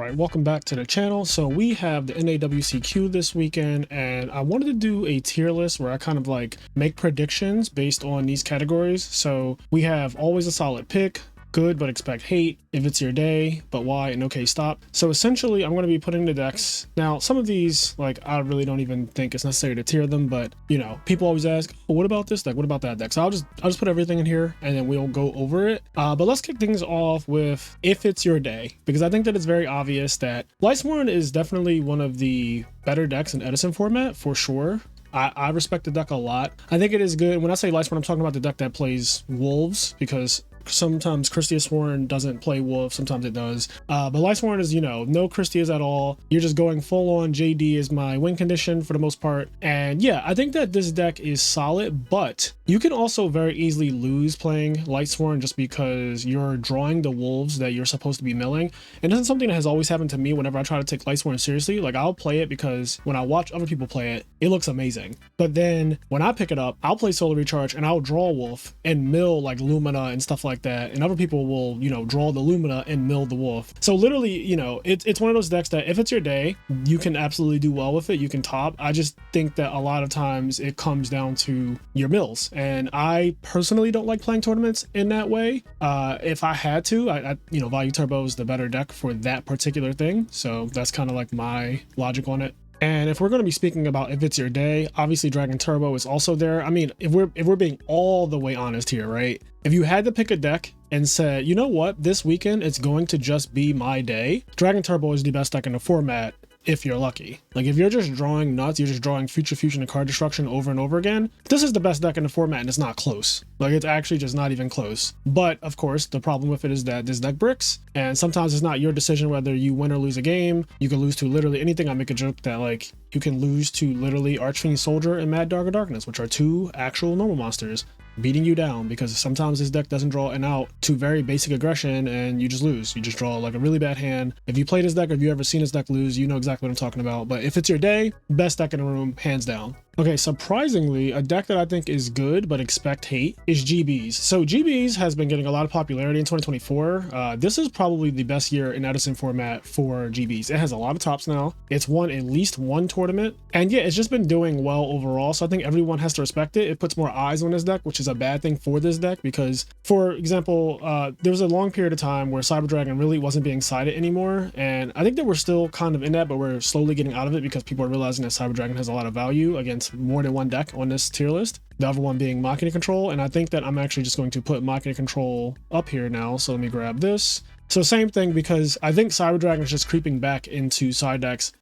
Alright, welcome back to the channel. So we have the NAWCQ this weekend, and I wanted to do a tier list where I kind of like make predictions based on these categories. So we have always a solid pick, good but expect hate, if it's your day, but why, and okay stop. So essentially I'm going to be putting the decks. Now some of these, like, I really don't even think it's necessary to tier them, but you know, people always ask, oh, what about this deck, what about that deck? So I'll just put everything in here and then we'll go over it. But let's kick things off with if it's your day, because I think that it's very obvious that Lightsworn is definitely one of the better decks in Edison format for sure. I respect the deck a lot. I think it is good. When I say Lightsworn, I'm talking about the deck that plays Wolves, because sometimes Christia Sworn doesn't play Wolf, sometimes it does. But Lightsworn is, you know, no Christias at all. You're just going full on JD is my win condition for the most part. And yeah, I think that this deck is solid, but you can also very easily lose playing Lightsworn just because you're drawing the wolves that you're supposed to be milling. And this is something that has always happened to me whenever I try to take Lightsworn seriously. Like, I'll play it because when I watch other people play it, it looks amazing. But then when I pick it up, I'll play Solar Recharge and I'll draw Wolf and mill like Lumina and stuff like that. And other people will, you know, draw the Lumina and mill the Wolf. So literally, you know, it's one of those decks that if it's your day, you can absolutely do well with it. You can top. I just think that a lot of times it comes down to your mills. And I personally don't like playing tournaments in that way. If I had to, I you know, Value Turbo is the better deck for that particular thing. So that's kind of like my logic on it. And if we're going to be speaking about if it's your day, obviously Dragon Turbo is also there. I mean, if we're being all the way honest here, right? If you had to pick a deck and said, you know what, this weekend it's going to just be my day, Dragon Turbo is the best deck in the format if you're lucky. Like, if you're just drawing nuts, you're just drawing Future Fusion and card destruction over and over again, this is the best deck in the format and it's not close. Like, it's actually just not even close. But of course, the problem with it is that this deck bricks, and sometimes it's not your decision whether you win or lose a game. You can lose to literally anything. I make a joke that like you can lose to literally Archfiend Soldier and Mad Dog of Darkness, which are two actual normal monsters beating you down, because sometimes this deck doesn't draw an out to very basic aggression and you just lose. You just draw like a really bad hand. If you play this deck or if you ever seen this deck lose, you know exactly what I'm talking about. But if it's your day, best deck in the room, hands down. Okay, surprisingly, a deck that I think is good but expect hate is GBs. So GBs has been getting a lot of popularity in 2024. This is probably the best year in Edison format for GBs. It has a lot of tops now. It's won at least one tournament. And yeah, it's just been doing well overall. So I think everyone has to respect it. It puts more eyes on this deck, which is a bad thing for this deck because, for example, there was a long period of time where Cyber Dragon really wasn't being sided anymore. And I think that we're still kind of in that, but we're slowly getting out of it because people are realizing that Cyber Dragon has a lot of value against more than one deck on this tier list, the other one being Machina Control. And I think that I'm actually just going to put Machina Control up here now. So let me grab this. So same thing, because I think Cyber Dragon is just creeping back into side decks,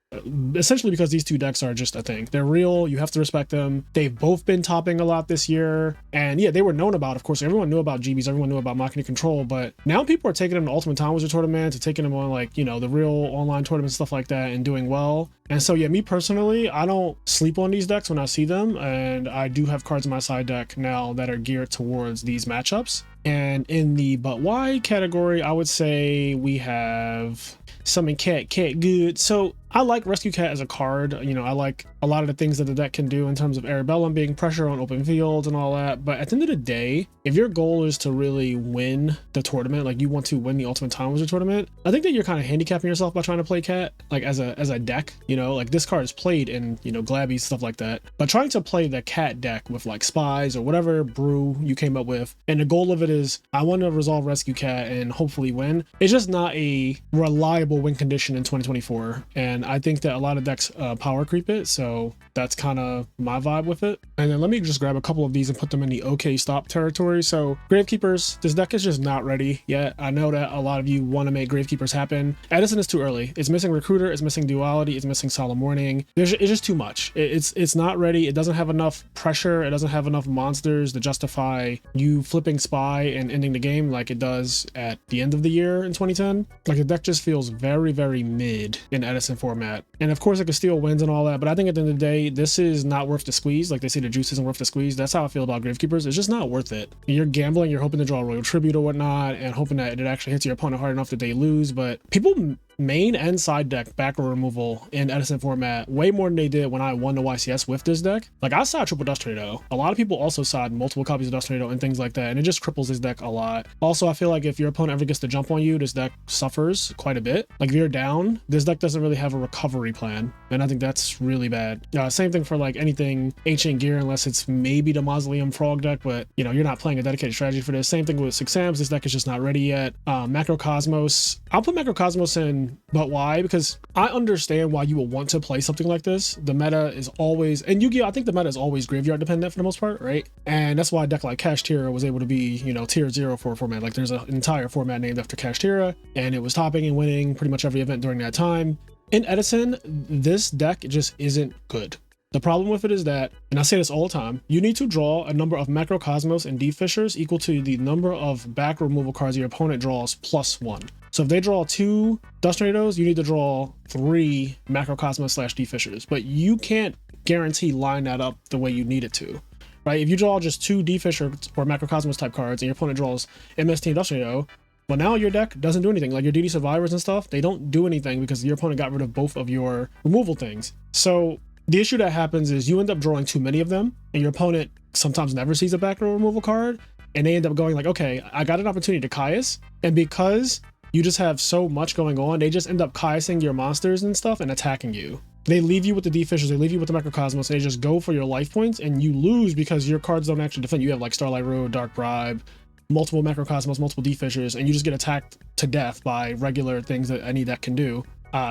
essentially because these two decks are just a thing. They're real. You have to respect them. They've both been topping a lot this year. And yeah, they were known about, of course, everyone knew about GBs, everyone knew about Machina Control, but now people are taking them to Ultimate Time Wizard tournaments, to taking them on, like, you know, the real online tournaments, stuff like that, and doing well. And so yeah, me personally, I don't sleep on these decks when I see them, and I do have cards in my side deck now that are geared towards these matchups. And in the but why category, I would say we have Summon Cat good. So I like Rescue Cat as a card. You know, I like a lot of the things that the deck can do in terms of Arabellum being pressure on open fields and all that. But at the end of the day, if your goal is to really win the tournament, like you want to win the Ultimate Time Wizard tournament, I think that you're kind of handicapping yourself by trying to play Cat like as a deck. You know, like this card is played in, you know, Glabby, stuff like that. But trying to play the Cat deck with like Spies or whatever brew you came up with, and the goal of it is I want to resolve Rescue Cat and hopefully win, it's just not a reliable win condition in 2024. And I think that a lot of decks power creep it, so that's kind of my vibe with it. And then let me just grab a couple of these and put them in the okay stop territory. So Gravekeepers, this deck is just not ready yet. I know that a lot of you want to make Gravekeepers happen. Edison is too early. It's missing Recruiter, it's missing Duality, it's missing Solemn Warning. It's just too much. It's not ready. It doesn't have enough pressure. It doesn't have enough monsters to justify you flipping Spy and ending the game like it does at the end of the year in 2010. Like, the deck just feels very, very mid in Edison format. And of course it can steal wins and all that, but I think at the end of the day, this is not worth the squeeze. Like they say, the juice isn't worth the squeeze. That's how I feel about Gravekeepers. It's just not worth it. You're gambling, you're hoping to draw a Royal Tribute or whatnot, and hoping that it actually hits your opponent hard enough that they lose. But people main and side deck back row removal in Edison format way more than they did when I won the YCS with this deck. Like, I side triple Dust Tornado. A lot of people also side multiple copies of Dust Tornado and things like that, and it just cripples this deck a lot. Also, I feel like if your opponent ever gets to jump on you, this deck suffers quite a bit. Like, if you're down, this deck doesn't really have a recovery plan, and I think that's really bad. Same thing for like anything Ancient Gear, unless it's maybe the Mausoleum Frog deck, but you know, you're not playing a dedicated strategy for this. Same thing with Six Sams. This deck is just not ready yet. Macrocosmos, I'll put Macrocosmos in, but why? Because I understand why you will want to play something like this. The meta is always, and Yu-Gi-Oh, I think the meta is always graveyard dependent for the most part, right? And that's why a deck like Kashtira was able to be, you know, tier 0 for a format. Like, there's an entire format named after Kashtira, and it was topping and winning pretty much every event during that time. In Edison, this deck just isn't good. The problem with it is that, and I say this all the time, you need to draw a number of Macrocosmos and Deep Fishers equal to the number of back removal cards your opponent draws +1. So if they draw 2 Dust Tornadoes, you need to draw 3 Macrocosmos / Deep Fishers, but you can't guarantee line that up the way you need it to, right? If you draw just 2 Deep Fisher or Macrocosmos type cards and your opponent draws MST and Dust Tornado, well, now your deck doesn't do anything. Like your DD Survivors and stuff, they don't do anything because your opponent got rid of both of your removal things. So the issue that happens is you end up drawing too many of them, and your opponent sometimes never sees a back row removal card, and they end up going like, okay, I got an opportunity to Caius, and because you just have so much going on, they just end up Caiusing your monsters and stuff and attacking you. They leave you with the Deep Fishers, they leave you with the Macrocosmos, they just go for your life points, and you lose because your cards don't actually defend. You have like Starlight Road, Dark Bribe, multiple Macrocosmos, multiple Deep Fishers, and you just get attacked to death by regular things that any deck can do.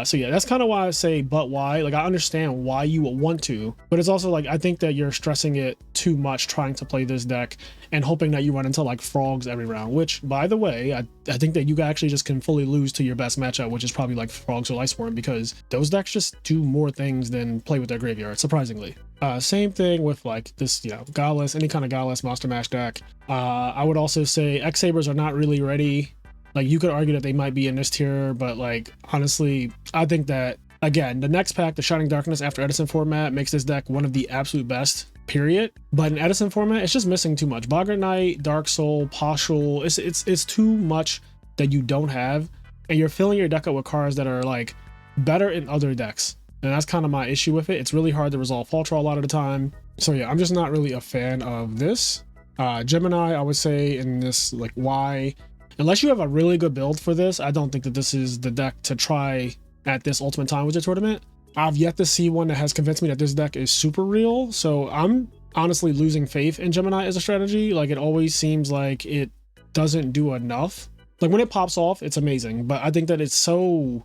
So yeah, that's kind of why I say, but why? Like, I understand why you would want to, but it's also like, I think that you're stressing it too much trying to play this deck and hoping that you run into like frogs every round, which, by the way, I think that you actually just can fully lose to your best matchup, which is probably like frogs or Lightsworn, because those decks just do more things than play with their graveyard, surprisingly. Same thing with like this, you know, Godless, any kind of Godless Monster Mash deck. I would also say X-Sabers are not really ready. Like, you could argue that they might be in this tier, but like, honestly, I think that, again, the next pack, the Shining Darkness after Edison format, makes this deck one of the absolute best, period. But in Edison format, it's just missing too much. Boggart Knight, Dark Soul, Partial, it's too much that you don't have, and you're filling your deck up with cards that are like better in other decks. And that's kind of my issue with it. It's really hard to resolve Fall Troll a lot of the time. So yeah, I'm just not really a fan of this. Gemini, I would say in this, like, why? Unless you have a really good build for this, I don't think that this is the deck to try at this Ultimate Time Wizard tournament. I've yet to see one that has convinced me that this deck is super real, so I'm honestly losing faith in Gemini as a strategy. Like, it always seems like it doesn't do enough. Like, when it pops off, it's amazing, but I think that it's so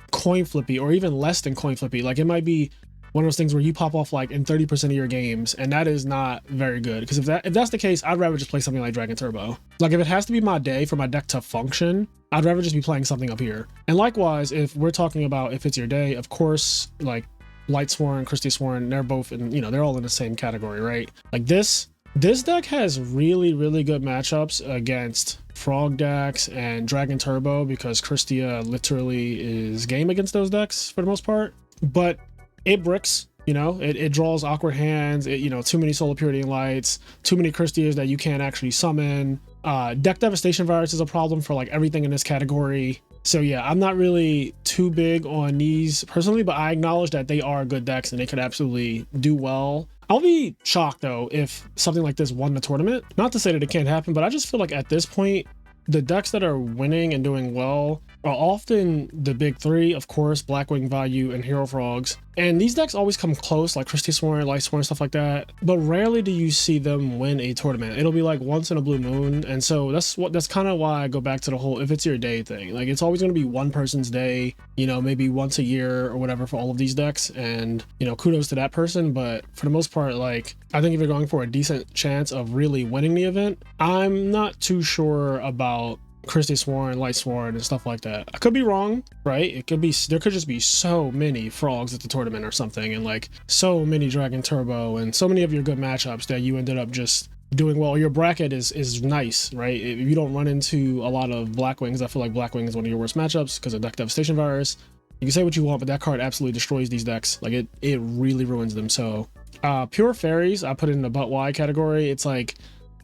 coin flippy, or even less than coin flippy. Like, it might be one of those things where you pop off like in 30% of your games, and that is not very good. Because if that's the case, I'd rather just play something like Dragon Turbo. Like, if it has to be my day for my deck to function, I'd rather just be playing something up here. And likewise, if we're talking about if it's your day, of course, like Lightsworn, Christy Sworn, they're both in, you know, they're all in the same category, right? Like, this deck has really, really good matchups against Frog decks and Dragon Turbo, because Christia literally is game against those decks for the most part. But it bricks, you know, it draws awkward hands, you know, too many Solar Purity and Lights, too many Christias that you can't actually summon. Deck Devastation Virus is a problem for like everything in this category. So yeah, I'm not really too big on these personally, but I acknowledge that they are good decks and they could absolutely do well. I'll be shocked though if something like this won the tournament. Not to say that it can't happen, but I just feel like at this point, the decks that are winning and doing well are often the big three, of course, Blackwing, Value, and Hero Frogs. And these decks always come close, like Christy Sworn, Lightsworn, stuff like that. But rarely do you see them win a tournament. It'll be like once in a blue moon. And so that's kind of why I go back to the whole if it's your day thing. Like, it's always going to be one person's day, you know, maybe once a year or whatever for all of these decks. And, you know, kudos to that person. But for the most part, like, I think if you're going for a decent chance of really winning the event, I'm not too sure about Christy Sworn, Lightsworn, and stuff like that. I could be wrong, right? It could be, there could just be so many frogs at the tournament or something, and like so many Dragon Turbo and so many of your good matchups that you ended up just doing well. Your bracket is nice, right? If you don't run into a lot of Blackwings, I feel like Blackwing is one of your worst matchups because of Deck Devastation Virus. You can say what you want, but that card absolutely destroys these decks. Like, it really ruins them. So Pure Fairies, I put it in the but why category. It's like,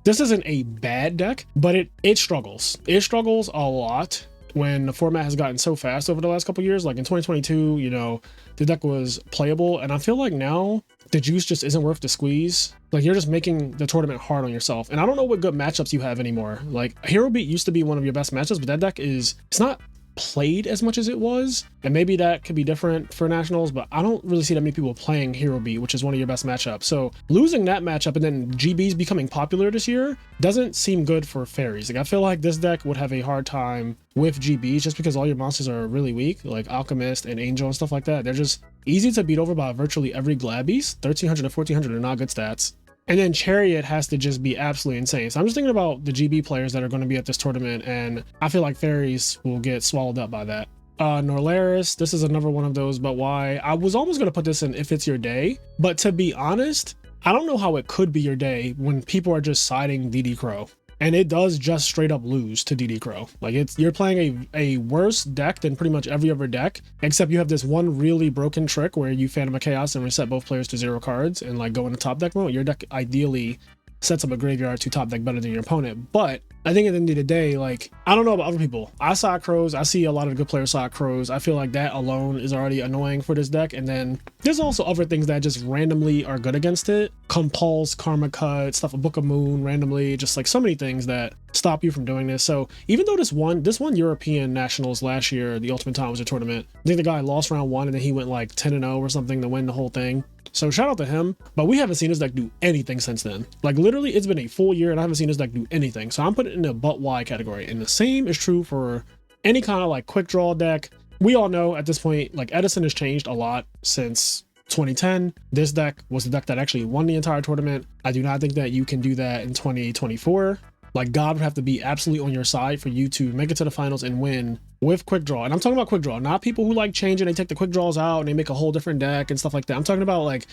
this isn't a bad deck, but it struggles. It struggles a lot. when the format has gotten so fast over the last couple years. Like in 2022, you know, the deck was playable, and I feel like now the juice just isn't worth the squeeze. Like you're just making the tournament hard on yourself. And I don't know what good matchups you have anymore. Like Hero Beat used to be one of your best matchups, but that deck it's not played as much as it was, and maybe that could be different for nationals, but I don't really see that many people playing Hero Beat, which is one of your best matchups. So losing that matchup and then GBs becoming popular this year doesn't seem good for fairies. Like I feel like this deck would have a hard time with GBs just because all your monsters are really weak, like Alchemist and Angel and stuff like that. They're just easy to beat over by virtually every Glad Beast. 1300 and 1400 are not good stats. And then Chariot has to just be absolutely insane. So I'm just thinking about the GB players that are going to be at this tournament, and I feel like fairies will get swallowed up by that. Norlaris, this is another one of those, but why? I was almost going to put this in if it's your day, but to be honest, I don't know how it could be your day when people are just siding DD Crow. And it does just straight up lose to DD Crow. Like you're playing a worse deck than pretty much every other deck, except you have this one really broken trick where you Phantom of Chaos and reset both players to 0 cards and like go into top deck mode. Your deck ideally sets up a graveyard to top deck better than your opponent. But I think at the end of the day, like, I don't know about other people. I side Crows. I see a lot of good players side Crows. I feel like that alone is already annoying for this deck. And then there's also other things that just randomly are good against it. Compulse, Karma Cut, stuff, a Book of Moon randomly, just like so many things that stop you from doing this. So even though this one European Nationals last year, the Ultimate Time was a tournament, I think the guy lost round 1 and then he went like 10-0 or something to win the whole thing. So shout out to him, but we haven't seen his deck do anything since then. Like literally it's been a full year and I haven't seen his deck do anything. So I'm putting it in the but why category. And the same is true for any kind of like quick draw deck. We all know at this point, like Edison has changed a lot since 2010. This deck was the deck that actually won the entire tournament. I do not think that you can do that in 2024. Like God would have to be absolutely on your side for you to make it to the finals and win with quick draw. And I'm talking about quick draw, not people who like change it. They take the quick draws out and they make a whole different deck and stuff like that. I'm talking about like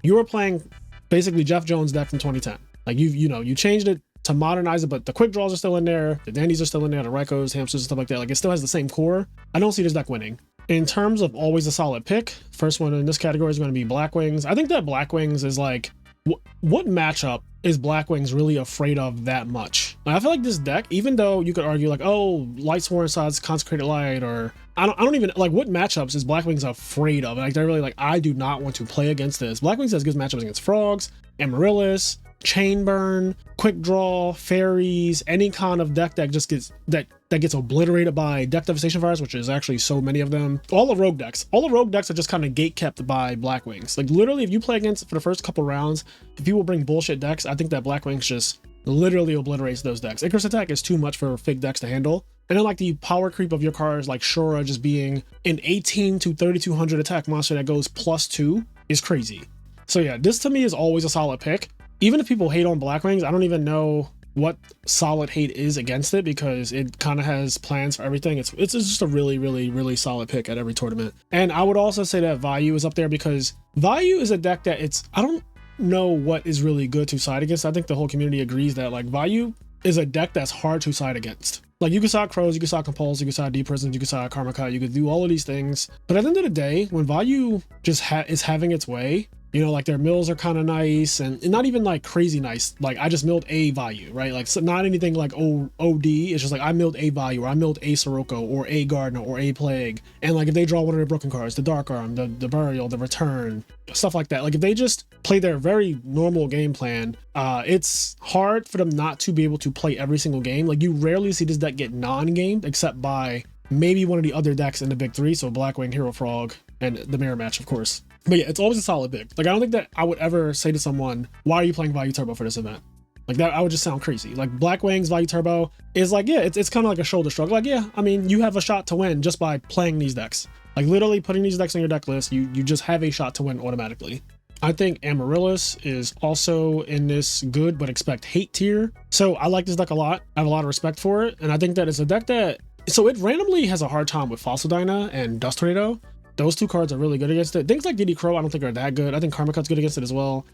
you were playing basically Jeff Jones' deck from 2010. Like you changed it to modernize it, but the quick draws are still in there. The dandies are still in there. The Raikos, hamsters, and stuff like that. Like it still has the same core. I don't see this deck winning. In terms of always a solid pick, first one in this category is going to be Black Wings. I think that Black Wings is like, what matchup is Black Wings really afraid of that much? Like, I feel like this deck, even though you could argue like, oh, Lightsworn sides Consecrated Light, or I don't even like what matchups is Black Wings afraid of? Like they're really like, I do not want to play against this. Black Wings has good matchups against Frogs, Amaryllis, Chain Burn, Quick Draw, Fairies, any kind of deck that just gets that gets obliterated by Deck Devastation Virus, which is actually so many of them. All the rogue decks are just kind of gate kept by Black Wings. Like literally, if you play against for the first couple rounds, if people bring bullshit decks, I think that Black Wings just literally obliterates those decks. Icarus Attack is too much for fake decks to handle. And then like the power creep of your cards, like Shura just being an 18 to 3200 attack monster that goes +2 is crazy. So yeah, this to me is always a solid pick. Even if people hate on Black Wings, I don't even know what solid hate is against it because it kind of has plans for everything. It's just a really solid pick at every tournament. And I would also say that Vayu is up there because Vayu is a deck that I don't know what is really good to side against. I think the whole community agrees that like Vayu is a deck that's hard to side against. Like you can side Crows, you can side Compulse, you can side Deep Prisons, you can side Karma Cut, you could do all of these things. But at the end of the day, when Vayu just is having its way, you know, like their mills are kind of nice and not even like crazy nice. Like I just milled a Vayu, right? Like so not anything like OD. It's just like I milled a Vayu or I milled a Sirocco or a Gardener or a Plague. And like if they draw one of their broken cards, the Dark Arm, the Burial, the Return, stuff like that. Like if they just play their very normal game plan, it's hard for them not to be able to play every single game. Like you rarely see this deck get non-gamed except by maybe one of the other decks in the big three. So Blackwing, Hero Frog, and the Mirror Match, of course. But yeah, it's always a solid pick. Like I don't think that I would ever say to someone, why are you playing Vayu Turbo for this event? Like that, I would just sound crazy. Like Black Wings, Vayu Turbo is like, yeah, it's kind of like a shoulder shrug. Like, yeah, I mean, you have a shot to win just by playing these decks. Like literally putting these decks on your deck list, you just have a shot to win automatically. I think Amaryllis is also in this good but expect hate tier. So I like this deck a lot. I have a lot of respect for it. And I think that it's a deck that, so it randomly has a hard time with Fossil Dyna and Dust Tornado. Those two cards are really good against it. Things like DD Crow I don't think are that good. I think Karma Cut's good against it as well.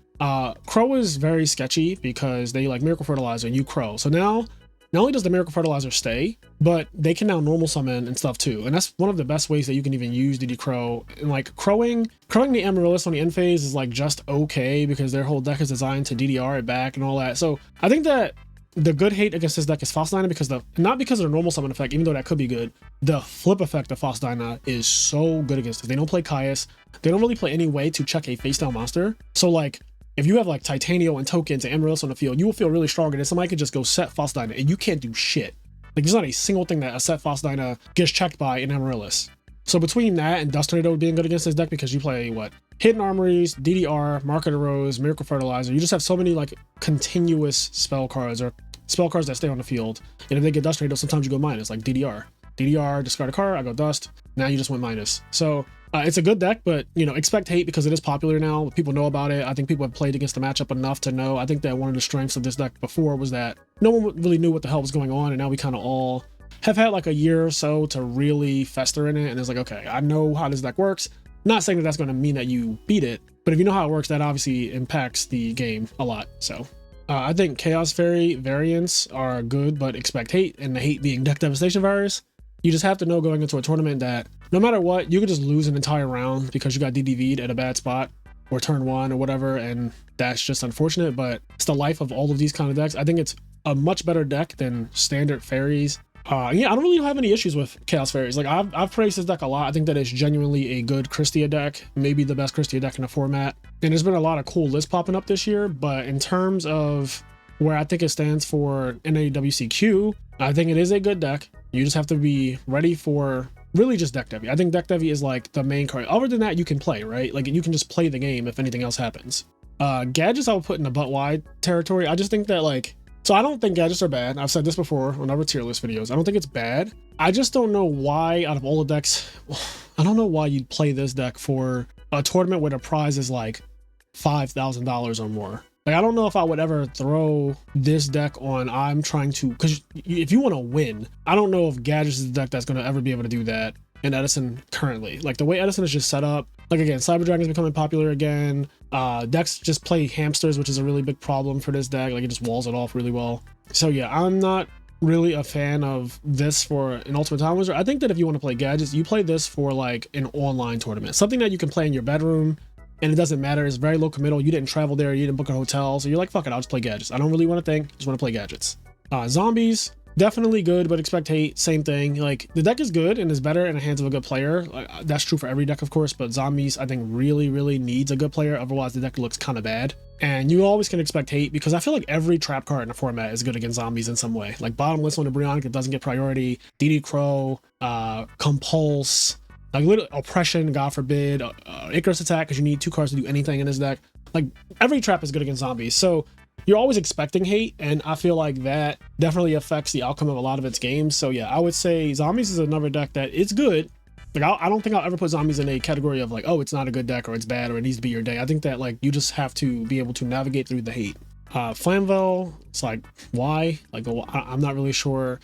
Crow is very sketchy because they like Miracle Fertilizer and you Crow. So now, not only does the Miracle Fertilizer stay, but they can now normal summon and stuff too. And that's one of the best ways that you can even use DD Crow. And like crowing the Amaryllis on the end phase is like just okay because their whole deck is designed to DDR it back and all that. So I think that the good hate against this deck is Fossil Dyna because not because of the normal summon effect, even though that could be good. The flip effect of Fossil Dyna is so good against it. They don't play Caius. They don't really play any way to check a face down monster. So like, if you have like Titanio and tokens and Amaryllis on the field, you will feel really strong, and then somebody could just go set Fossil Dyna and you can't do shit. Like, there's not a single thing that a set Fossil Dyna gets checked by in Amaryllis. So between that and Dust Tornado being good against this deck because you play what? Hidden Armories, DDR, Mark of the Rose, Miracle Fertilizer. You just have so many like continuous spell cards or spell cards that stay on the field. And if they get Dust Tornado, sometimes you go minus, like DDR. DDR, discard a card, I go Dust. Now you just went minus. So it's a good deck, but you know, expect hate because it is popular now. People know about it. I think people have played against the matchup enough to know. I think that one of the strengths of this deck before was that no one really knew what the hell was going on, and now we kind of all have had like a year or so to really fester in it, and it's like, okay, I know how this deck works. Not saying that that's going to mean that you beat it, but if you know how it works, that obviously impacts the game a lot. So I think Chaos Fairy variants are good, but expect hate, and the hate being Deck Devastation Virus. You just have to know going into a tournament that no matter what, you could just lose an entire round because you got DDV'd at a bad spot or turn one or whatever, and that's just unfortunate, but it's the life of all of these kind of decks. I think it's a much better deck than standard fairies. Yeah, I don't really have any issues with Chaos Fairies. Like, I've praised this deck a lot. I think that it's genuinely a good Christia deck, maybe the best Christia deck in the format. And there's been a lot of cool lists popping up this year, but in terms of where I think it stands for NAWCQ, I think it is a good deck. You just have to be ready for really just deck Devi. I think deck Devi is like the main card. Other than that, you can play, right? Like, you can just play the game if anything else happens. Gadgets I would put in the butt wide territory. I just think that like, so I don't think gadgets are bad. I've said this before on other tier list videos. I don't think it's bad. I just don't know why out of all the decks, I don't know why you'd play this deck for a tournament where the prize is like $5,000 or more. Like, I don't know if I would ever throw this deck on, I'm trying to, because if you want to win, I don't know if gadgets is the deck that's going to ever be able to do that in Edison currently. Like, the way Edison is just set up, like, again, Cyber Dragon's becoming popular again. Decks just play hamsters, which is a really big problem for this deck. Like, it just walls it off really well. So yeah, I'm not really a fan of this for an Ultimate Time Wizard. I think that if you want to play gadgets, you play this for like an online tournament, something that you can play in your bedroom. And it doesn't matter. It's very low committal. You didn't travel there. You didn't book a hotel. So you're like, fuck it, I'll just play gadgets. I don't really want to think. Just want to play gadgets. Zombies, definitely good, but expect hate. Same thing. Like, the deck is good and is better in the hands of a good player. Like, that's true for every deck, of course. But zombies, I think, really, really needs a good player. Otherwise, the deck looks kind of bad. And you always can expect hate because I feel like every trap card in the format is good against zombies in some way. Like, bottomless on the Brionic, it doesn't get priority. DD Crow, Compulse, like little oppression, God forbid, Icarus attack because you need 2 cards to do anything in this deck. Like, every trap is good against zombies, so you're always expecting hate, and I feel like that definitely affects the outcome of a lot of its games. So yeah, I would say zombies is another deck that it's good. Like, I don't think I'll ever put zombies in a category of like, oh, it's not a good deck or it's bad or it needs to be your day. I think that like you just have to be able to navigate through the hate. Flamvel, it's like, why? Like, I'm not really sure.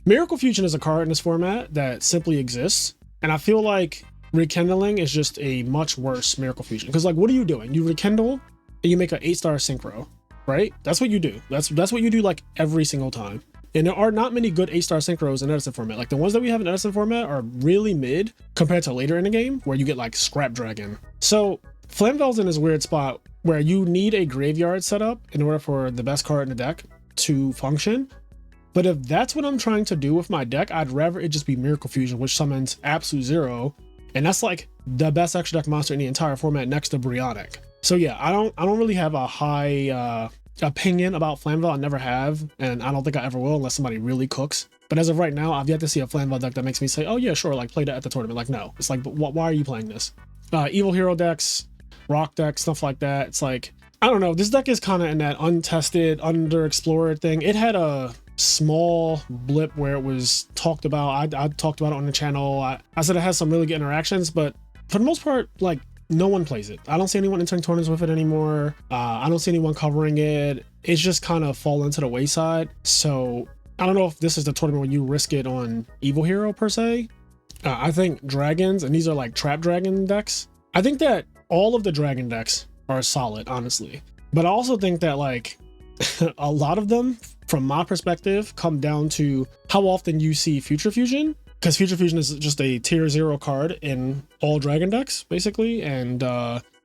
Miracle Fusion is a card in this format that simply exists. And I feel like Rekindling is just a much worse Miracle Fusion. Because, like, what are you doing? You rekindle and you make an 8-star synchro, right? That's what you do. That's what you do, like, every single time. And there are not many good 8-star synchros in Edison format. Like, the ones that we have in Edison format are really mid compared to later in the game where you get, like, Scrap Dragon. So, Flamvel's in this weird spot where you need a graveyard setup in order for the best card in the deck to function. But if that's what I'm trying to do with my deck, I'd rather it just be Miracle Fusion, which summons Absolute Zero. And that's like the best extra deck monster in the entire format next to Brionic. So yeah, I don't really have a high opinion about Flamvel. I never have, and I don't think I ever will unless somebody really cooks. But as of right now, I've yet to see a Flamvel deck that makes me say, oh yeah, sure, like play that at the tournament. Like, no, it's like, but why are you playing this? Evil Hero decks, Rock decks, stuff like that. It's like, I don't know. This deck is kind of in that untested, underexplored thing. It had a small blip where it was talked about. I talked about it on the channel. I said it has some really good interactions, but for the most part, like, no one plays it. I don't see anyone entering tournaments with it anymore. I don't see anyone covering it. It's just kind of fallen to the wayside. So I don't know if this is the tournament where you risk it on Evil Hero per se. I think dragons, and these are like trap dragon decks. I think that all of the dragon decks are solid, honestly. But I also think that like a lot of them, from my perspective, come down to how often you see Future Fusion, because Future Fusion is just a tier 0 card in all dragon decks, basically. And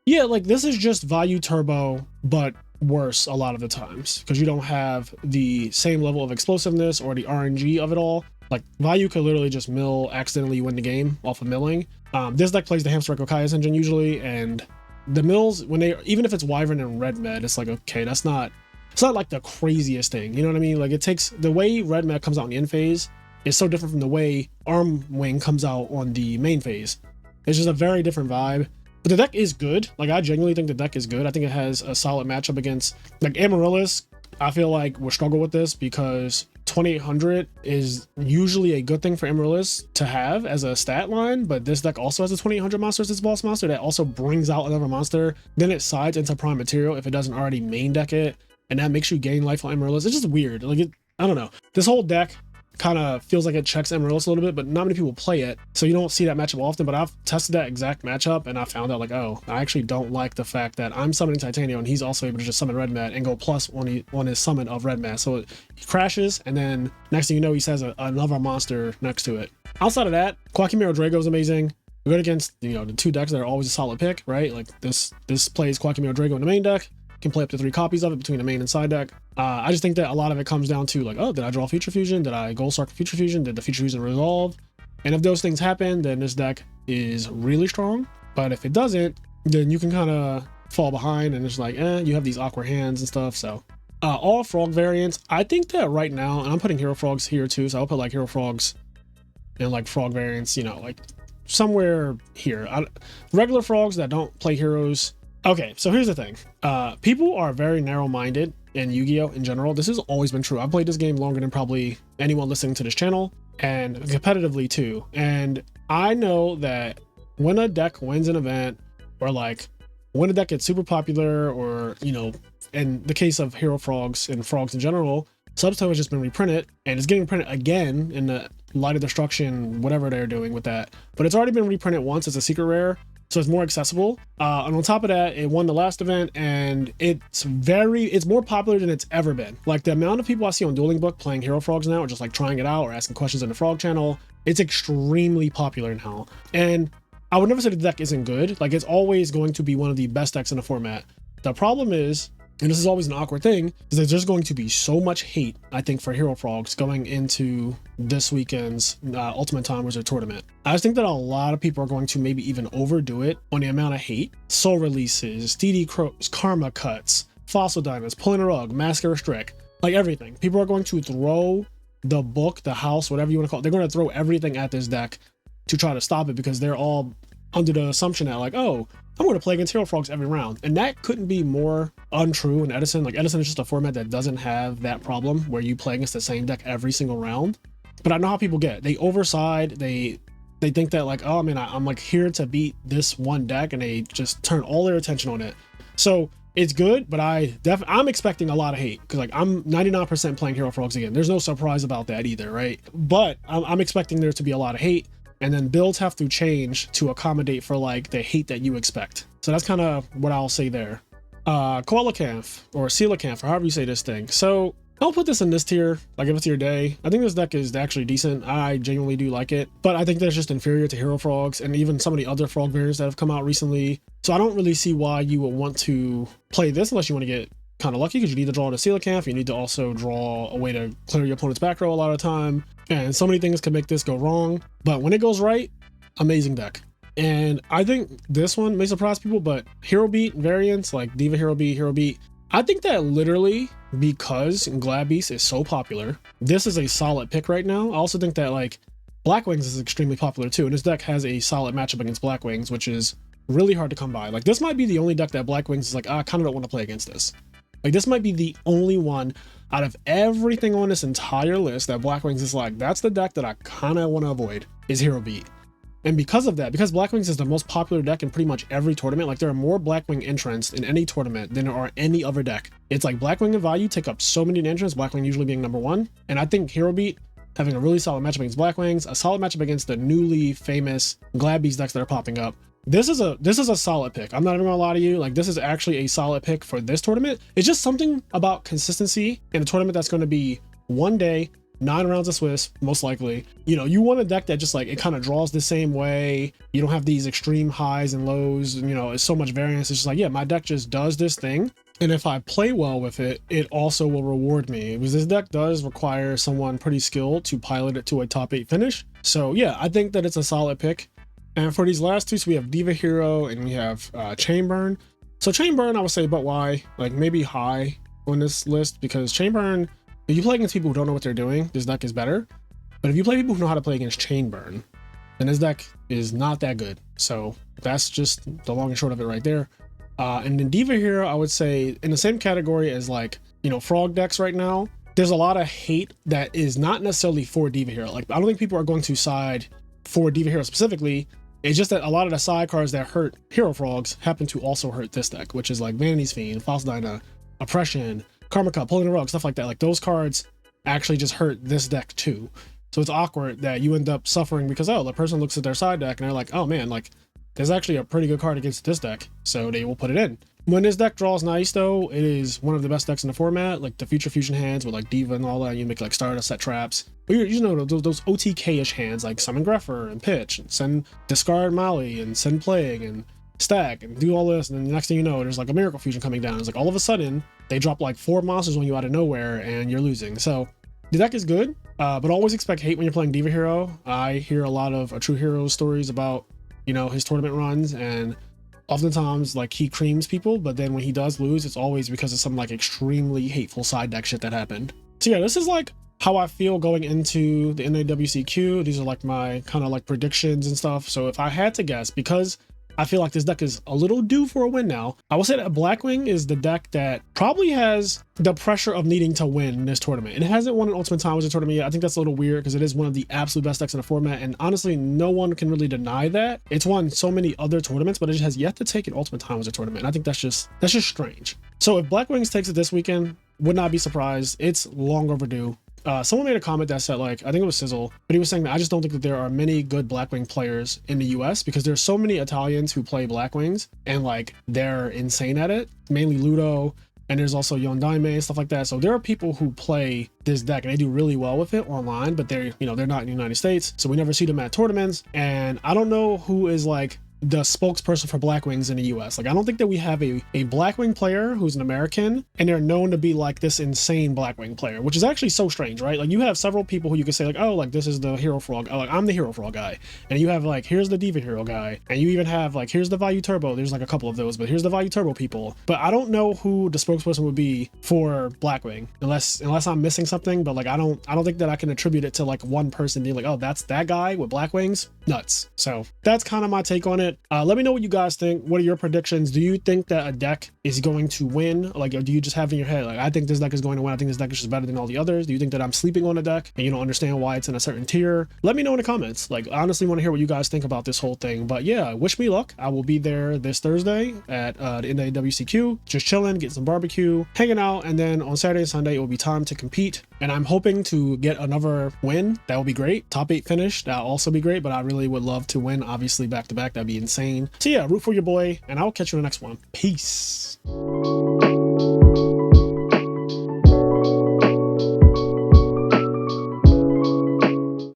yeah, like, this is just value turbo, but worse a lot of the times because you don't have the same level of explosiveness or the RNG of it all. Like Value could literally just mill, accidentally win the game off of milling. This deck plays the Hamster Echo Kai's engine usually, and the mills, when they, even if it's Wyvern and Red Med, it's like, okay, it's not like the craziest thing, you know what I mean? Like it takes, the way Red Med comes out in the end phase is so different from the way Arm Wing comes out on the main phase. It's just a very different vibe. But the deck is good. Like I genuinely think the deck is good. I think it has a solid matchup against like Amaryllis. I feel like we'll struggle with this because 2800 is usually a good thing for Amaryllis to have as a stat line, but this deck also has a 2800 monster as its boss monster that also brings out another monster. Then it sides into prime material if it doesn't already main deck it, and that makes you gain life on Amaryllis. It's just weird. Like I don't know. This whole deck kind of feels like it checks Amaryllis a little bit, but not many people play it, so you don't see that matchup often. But I've tested that exact matchup and I found out like, oh, I actually don't like the fact that I'm summoning Titanium and he's also able to just summon Red Mat and go plus on his summon of Red Mat. So he crashes, and then next thing you know, he says another monster next to it. Outside of that, Quackimero Drago is amazing. We're good against, you know, the two decks that are always a solid pick, right? Like this plays Quackimero Drago in the main deck. Can play up to 3 copies of it between the main and side deck. I just think that a lot of it comes down to like, oh, did I draw Future Fusion? Did I Gold Star Future Fusion? Did the Future Fusion resolve? And if those things happen, then this deck is really strong. But if it doesn't, then you can kind of fall behind and it's like, you have these awkward hands and stuff. So all frog variants, I think that right now, and I'm putting Hero Frogs here too, so I'll put like Hero Frogs and like frog variants, you know, like somewhere here. Regular frogs that don't play heroes. Okay, so here's the thing. People are very narrow-minded in Yu-Gi-Oh! In general. This has always been true. I've played this game longer than probably anyone listening to this channel, and competitively too. And I know that when a deck wins an event, or like when a deck gets super popular, or, you know, in the case of Hero Frogs and frogs in general, Substo has just been reprinted, and it's getting printed again in the Light of Destruction, whatever they're doing with that. But it's already been reprinted once as a secret rare, so it's more accessible. And on top of that, it won the last event, and it's more popular than it's ever been. Like the amount of people I see on Dueling Book playing Hero Frogs now, or just like trying it out or asking questions in the Frog channel, it's extremely popular now. And I would never say the deck isn't good. Like it's always going to be one of the best decks in the format. The problem is, and this is always an awkward thing, is that there's going to be so much hate, I think, for Hero Frogs going into this weekend's Ultimate Time Wizard tournament. I just think that a lot of people are going to maybe even overdo it on the amount of hate. Soul releases, DD Crows, Karma cuts, Fossil Diamonds, Pulling a Rug, Mask Restrict, like everything. People are going to throw the book, the house, whatever you want to call it. They're going to throw everything at this deck to try to stop it because they're all under the assumption that like, oh, I'm going to play against Hero Frogs every round. And that couldn't be more untrue in Edison. Like Edison is just a format that doesn't have that problem where you play against the same deck every single round. But I know how people get. They overside, they think that like, oh man, I'm like here to beat this one deck, and they just turn all their attention on it. So it's good, but I'm expecting a lot of hate because like I'm 99% playing Hero Frogs again. There's no surprise about that either, right? But I'm expecting there to be a lot of hate. And then builds have to change to accommodate for like the hate that you expect. So that's kind of what I'll say there. Coelacanth or Coelacanth, or however you say this thing. So I'll put this in this tier, like give it to your day. I think this deck is actually decent. I genuinely do like it, but I think that's just inferior to Hero Frogs and even some of the other frog variants that have come out recently. So I don't really see why you would want to play this unless you want to get kind of lucky, because you need to draw the Coelacanth. You need to also draw a way to clear your opponent's back row a lot of the time. And so many things can make this go wrong, but when it goes right, amazing deck. And I think this one may surprise people, but Hero Beat variants like Diva Hero Beat, I think that literally because Glad Beast is so popular, this is a solid pick right now. I also think that like Black Wings is extremely popular too, and this deck has a solid matchup against Black Wings, which is really hard to come by. Like this might be the only deck that Black Wings is like, I kind of don't want to play against this. Like this might be the only one out of everything on this entire list that Black Wings is like, that's the deck that I kind of want to avoid, is Hero Beat. And because of that, because Black Wings is the most popular deck in pretty much every tournament, like there are more Black Wing entrants in any tournament than there are any other deck. It's like Black Wing and Value take up so many entrants, Black Wing usually being number one. And I think Hero Beat having a really solid matchup against Black Wings, a solid matchup against the newly famous Glad Beast decks that are popping up. This is a solid pick. I'm not even gonna lie to you. Like this is actually a solid pick for this tournament. It's just something about consistency in a tournament that's going to be one day, 9 rounds of Swiss, most likely. You know, you want a deck that just like, it kind of draws the same way. You don't have these extreme highs and lows, and you know, it's so much variance. It's just like, yeah, my deck just does this thing And if I play well with it, it also will reward me, because this deck does require someone pretty skilled to pilot it to a top 8 finish. So yeah, I think that it's a solid pick. And for these last two, so we have Diva Hero and we have Chainburn. So Chainburn, I would say, but why? Like maybe high on this list, because Chainburn, if you play against people who don't know what they're doing, this deck is better. But if you play people who know how to play against Chainburn, then this deck is not that good. So that's just the long and short of it right there. And then Diva Hero, I would say in the same category as like, you know, frog decks right now, there's a lot of hate that is not necessarily for Diva Hero. Like, I don't think people are going to side for Diva Hero specifically. It's just that a lot of the side cards that hurt Hero Frogs happen to also hurt this deck, which is like Vanity's Fiend, False Dyna, Oppression, Karma Cup, Pulling the Rug, stuff like that. Like those cards actually just hurt this deck too. So it's awkward that you end up suffering because, oh, the person looks at their side deck and they're like, oh man, like there's actually a pretty good card against this deck. So they will put it in. When this deck draws nice though, it is one of the best decks in the format. Like the Future Fusion hands with like Diva and all that, you make like Stardust, set traps. But you know, those OTK-ish hands like Summon Greffer and Pitch and send Discard Molly and send Plague and stack and do all this. And then the next thing you know, there's like a Miracle Fusion coming down. It's like all of a sudden they drop like 4 monsters on you out of nowhere and you're losing. So the deck is good, but always expect hate when you're playing Diva Hero. I hear a lot of True Hero stories about, you know, his tournament runs, and oftentimes like he creams people, but then when he does lose, it's always because of some like extremely hateful side deck shit that happened. So yeah, this is like how I feel going into the NAWCQ. These are like my kind of like predictions and stuff. So if I had to guess, because I feel like this deck is a little due for a win now, I will say that Blackwing is the deck that probably has the pressure of needing to win this tournament. It hasn't won an Ultimate Time Wizard tournament yet. I think that's a little weird because it is one of the absolute best decks in the format, and honestly, no one can really deny that. It's won so many other tournaments, but it just has yet to take an Ultimate Time Wizard tournament. And I think that's just strange. So if Blackwings takes it this weekend, would not be surprised. It's long overdue. Someone made a comment that said, like, I think it was Sizzle, but he was saying that I just don't think that there are many good Blackwing players in the US because there's so many Italians who play Blackwings and like they're insane at it, mainly Ludo, and there's also Yon Daime and stuff like that. So there are people who play this deck and they do really well with it online, but they're, you know, they're not in the United States, so we never see them at tournaments. And I don't know who is like the spokesperson for Blackwings in the US. Like, I don't think that we have a Blackwing player who's an American and they're known to be like this insane Blackwing player, which is actually so strange, right? Like, you have several people who you can say like, oh, like this is the Hero Frog, oh, like I'm the Hero Frog guy, and you have like, here's the Diva Hero guy, and you even have like, here's the Value Turbo. There's like a couple of those, but here's the Value Turbo people. But I don't know who the spokesperson would be for Blackwing, unless I'm missing something. But like, I don't think that I can attribute it to like one person being like, oh, that's that guy with Blackwings. Nuts. So that's kind of my take on it. Let me know what you guys think. What are your predictions? Do you think that a deck is going to win? Like, or do you just have in your head, like, I think this deck is going to win. I think this deck is just better than all the others. Do you think that I'm sleeping on a deck and you don't understand why it's in a certain tier? Let me know in the comments. Like, I honestly want to hear what you guys think about this whole thing. But yeah, wish me luck. I will be there this Thursday at the NAWCQ, just chilling, getting some barbecue, hanging out, and then on Saturday and Sunday, it will be time to compete. And I'm hoping to get another win. That would be great. Top 8 finish. That'll also be great, but I really would love to win, obviously, back to back. That'd be insane. So yeah, root for your boy, and I'll catch you in the next one. Peace.